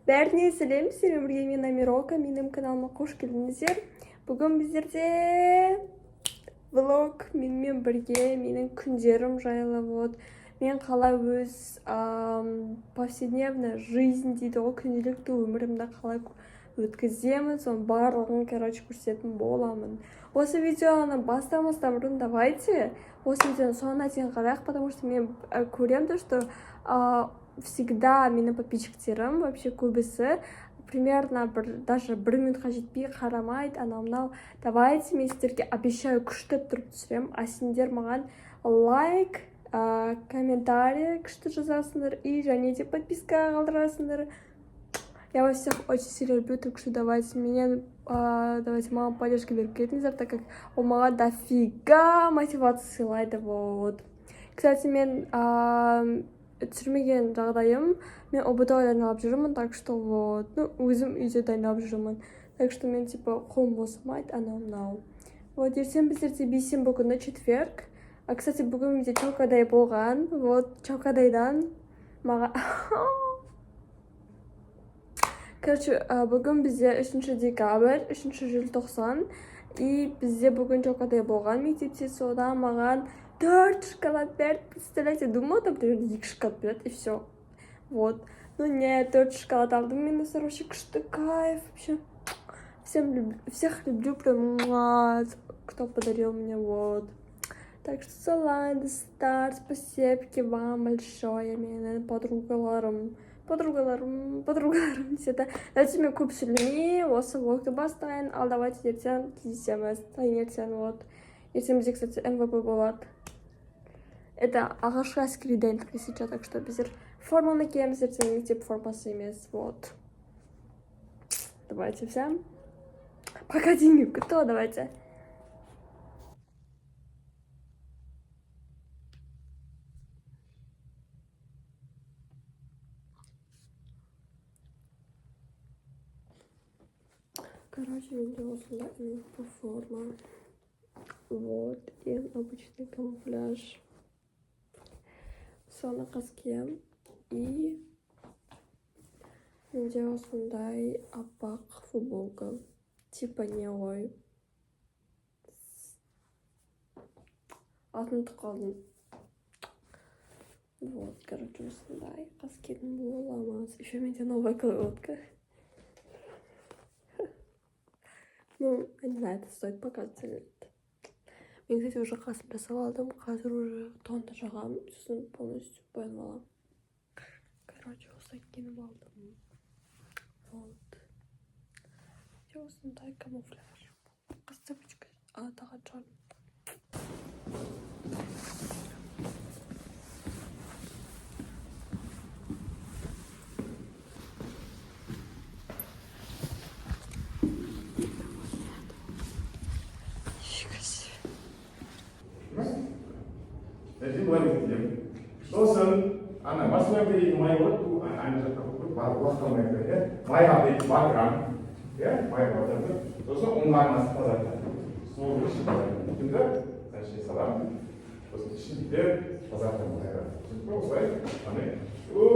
Бәріне сәлем, сіздермен бірге мен Амирока, менің каналыма қош келдіңіздер. Бүгін біздерде влог менімен бірге, менің күндерім жайлы. Мен қалай өз повседневная жизнь дейді ғой, күнделікті өмірімді қалай өткіземін, соның барлығын, көрсететін боламын. Осы видеоны бастамастан бұрын давайте осы видеоны соңына дейін қарайық, потому что мен көремін, что всегда менің подписчиктерім вообще көбісі примерно даже 1 минутқа жетпей қарамайды, анау-мынау. Давайте мен сіздерге обещаю күштеп тұрып түсіремін, а сендер маған лайк, комментарий күшті жазасыңдар и және де подписка қалдырасыңдар. Я вас всех очень сильно люблю, так что давайте маған поддержка беріп кетіңіздер, так как ол маған дофига мотивация сыйлайды. Кстати, мен түсірмеген жағдайым, мен ОБТ дайындалып жүрмін, так что өзім үйде дайындалып жүрмін. Так что мен қолым босамайды, анау-мынау. Ертең біздерде бейсенбі күні, четверг. Кстати, бүгін менде Чаукадай болған. Чаукадайдан маған... бүгін бізде 3 декабрь, 3 желтоқсан. И бізде бүгін Чаукадай болған мектепте, содан маған 4 шоколад берді. Представляете, думала, там примерно 2 шоколад береді, и все. Ну не, 4 шоколад алдым, мен вообще күшті кайф. Вообще, всех люблю, прям, кто подарил мне, Так что салам, достар, спасибо вам большое, менің подругаларым. Давайте мен көп сөйлемей, осы влогты бастайын, ал давайте ертең кездесеміз, таңертең, Ертең бізде, кстати, МВП болады. Это алғашқы әскери дайындық сейчас, так что біздер форманы киеміз, ертең мектеп формасы емес, Давайте всем. Пока деньги, кто, давайте. Короче, менде осындай МВП форма. Ең обычный камуфляж. Соны қыз кием. И менде осындай аппақ футболка. Типа не ғой. Алтын қалдым. Короче, осындай қыз киетін боламыз. Еще менде новая колготка. Я не знаю, это стоит показывать или нет. Мен, кстати, уже қасын жасап алдым. Қазір уже тонды жағам, сосын полностью боянып алам. Короче, осылай киініп алдым. Осындай камуфляж. Қыз цепочка тағат жан. Jadi buat itu, soalnya, anak masuk ke ini mai waktu, anak aku waktu mereka ya, mai ada di background, ya, mai background itu, soalnya umar masuk saja, semua sih, juga, saya salam, terus sih dia pasar tempat, terus saya, aneh, itu,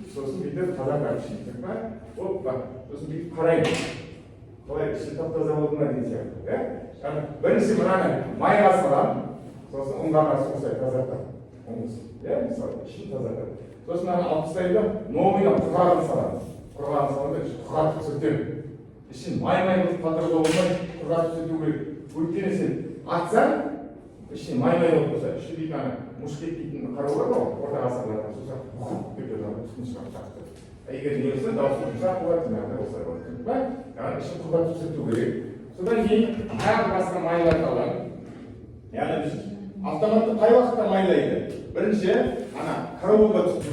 soalnya dia pasar kasih, kan, terus dia parai, parai, siapa pasar mana dia, ya, kan, bersih mana, mai salam. Soсын ұңғарға соқсай тазартады. Мысалы, ішін тазартады. Сосын алып тастайды, номина құрғағын салады. Құрғағын салады, құрғатып сүртемін. Ішін май-май қылып қалдыруға болмай, құрғатып сүрту керек. Өйткені сен атсаң, ішін май-май болып болса, іші дейтін мушкет дейтін қарау бар ғой, ортаға салады. Сосын деп жатады, үстін шығарып тастайды. Егер не болса, дауысы жұмсақ болады, осылай болады. Яғни ішін құрғатып сүрту керек. Содан кейін тағы басқа майларды аламын. Яғни біз автоматты қай уақытта майлайды? Бірінші, караулға түсіп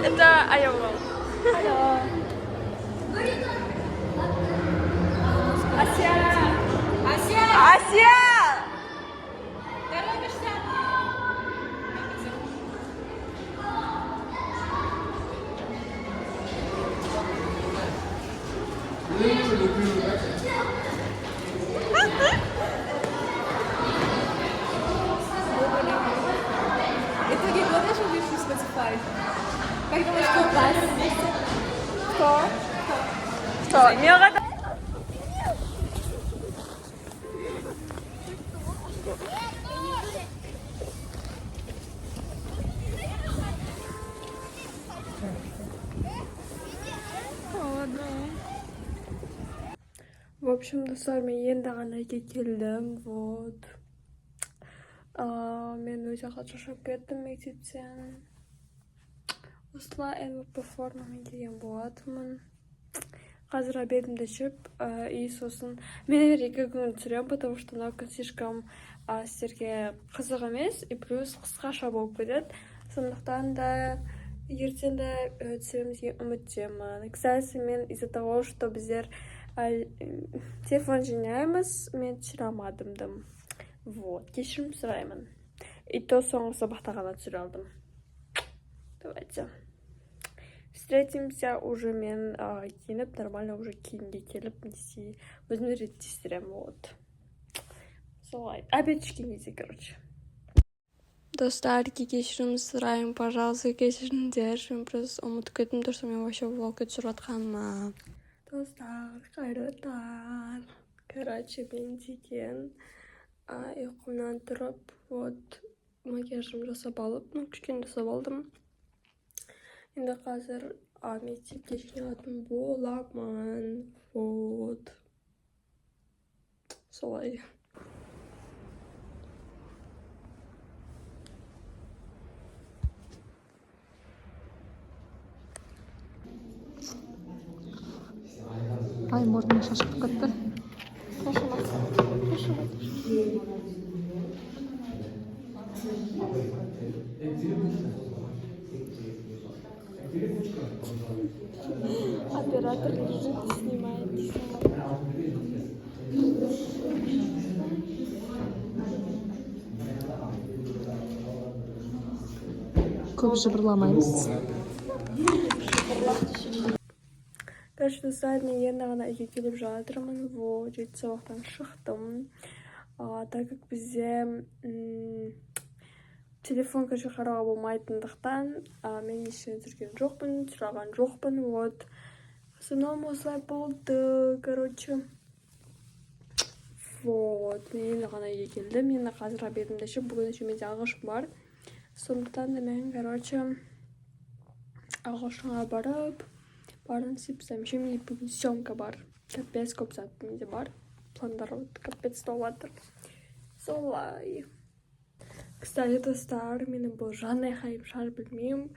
Это Айова. Ася! Итоги года же вышли в Spotify. Как думаешь, кто класс? Кто? Кто? Мега. В общем, достар мен енді ғана үйге келдім, вот. Мен өте қатты шаршап кеттім мектептен. Осылай МВП формамен келген болатынмын. Қазір обедімді ішіп, и сосын мен 2 күн түсіремін, потому что мына күн слишком сіздерге қызық емес, и плюс қысқаша болып кетеді. Сондықтан да ертеңді түсіремізге үміттемін. Кстати, мен из-за того, что біздер телефон жинаймыз, мен түсіре алмадым. Вот, кешірім сұраймын. И то соңғы сабақта ғана түсіре алдым. Давайте. Встретимся уже мен киініп, нормально уже киімге келіп, өзімді реттестіремін, вот. Солай, обед ішкен кезде, короче. Достар, кешірім сұраймын, пожалуйста, кешіріңдер. Мен просто ұмытып кеттім, то, что мен вообще влогқа түсіріп жатқаныма. Достар, қайырлы таң. Короче, мен деген ұйқымнан тұрып, вот, макияжым жасап алып, кішкене жасап алдым. Енді қазір мектепке жиналатын боламын, вот. Солай. Ай, мұрным шашып кетті. Оператор лежит и снимает. Көп жыбырламаймыз. Короче, достар, мен енді ғана үйге келіп жатырмын, вот, 7 сабақтан шықтым. Так как бізде телефон, короче, қарауға болмайтындықтан, мен ештеңе түсірген жоқпын, сұраған жоқпын, вот. В основном осылай болды, короче. Вот, мен енді ғана үйге келдім, енді қазір обедімді ішіп, бүгін еще менде ағылшын бар. Сондықтан да мен, короче, ағылшынға барып, барын істеп, еще менде бүгін съемка бар. Капец көп зат менде бар. Пландар капец толатыр. Солай. Кстати, достар, менің бұл жанай хайым шар білмеймін.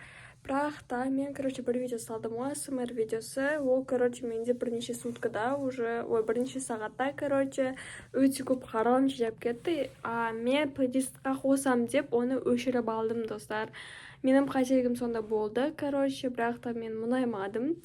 Бірақ та мен, короче, бір видео салдым, АСМР видеосы. Ол, короче, менде бірнеше суткада уже, бірнеше сағатта, короче, өте көп қаралым жеп кетті. Мен плейлистқа қосам деп, оны өшіріп алдым, достар. Менің қателігім сонда болды, короче, бірақ та мен мұнаймадым.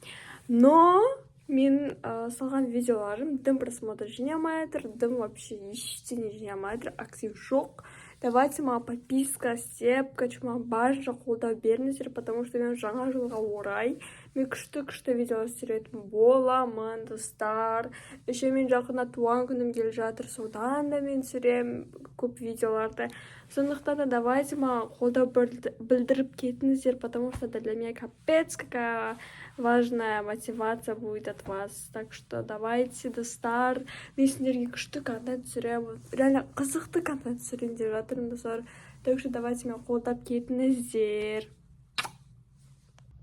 Но мен салған видеоларым дым просмотр жинамайдыр, дым вообще ештеңе жинамайдыр, актив жоқ. Давайте маған подписка істеп, маған барынша қолдау беріңіздер, потому что мен жаңа жылға орай мен күшті видео түсіретін боламын, достар. Еще мен жақында туған күнім келе жатыр, содан да мен түсіремін көп видеоларды. Сондықтан да давайте маған қолдау білдіріп кетіңіздер, потому что для меня капец какая важная мотивация будет от вас. Так что давайте, достар, мен сендерге күшті контент түсіремін. Реально қызықты контент түсірейін деп жатырмын, достар. Так что давайте мен қолдап кетіңіздер.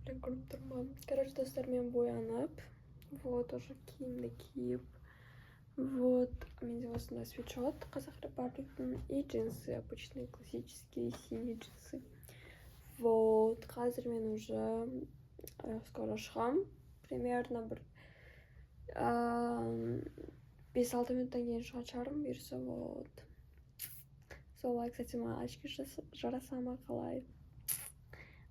Блин, көріп тұрмын. Короче, достар, мен боянып. Вот, уже киімді киіп. Вот, менде осындай свитшот Қазақ Репабликтің и джинсы, обычные классические синие джинсы. Вот, қазір мен уже скоро шығам. Примерно бір 5-6 минуттан кейін шығачарым бұйырса, вот. Солай, кстати, маған очки жараса ма қалай.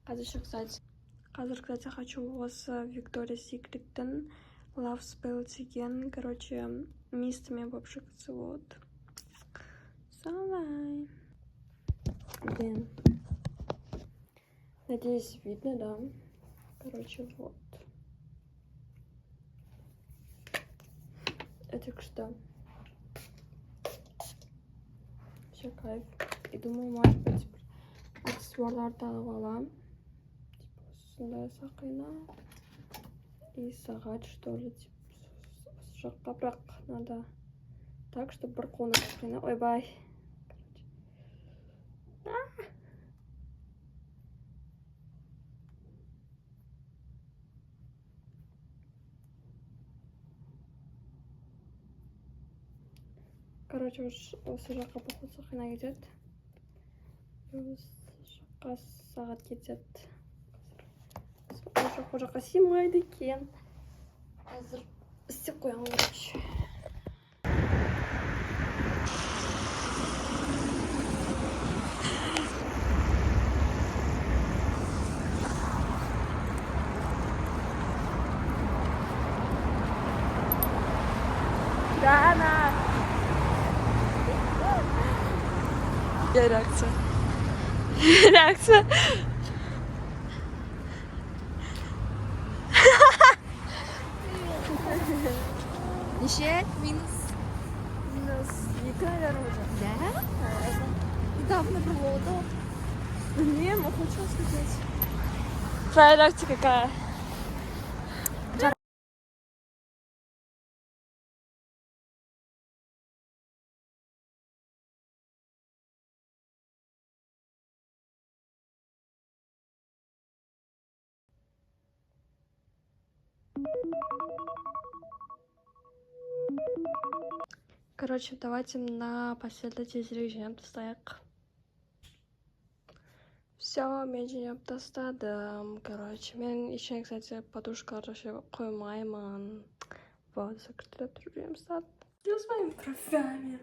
Қазір, кстати, хочу осы Victoria's Secret'тің Love Spell деген, короче, мистімен болып шықсы, вот. Давай. Блин. Надеюсь, видно, да? Короче, вот. Это что? Все кайф. И думаю, может быть, аксессуарларды алып аламын. Типа, сондай сақина. И сағат, что ли, типа, осы жаққа, бірақ надо так, чтобы бір қолына сақина. Ойбай. Короче, осы жаққа походу сақина кетеді. Осы жаққа сағат кетеді. Ол жаққа сыймайды екен. Қазір істеп қоямын, короче. Дана! Реакция. Реакция. Неше? Минус. Минус 2, наверное, уже. Да? Недавно было. Не, мы хотим сказать. Твоя реакция какая? Короче, давайте на последовательный режим тастайық. Все, мен жинап тастадым. Короче, мен еще, кстати, подушкаларды қоймаймын. Вот, закрытый режим стат. Я с моими бровями.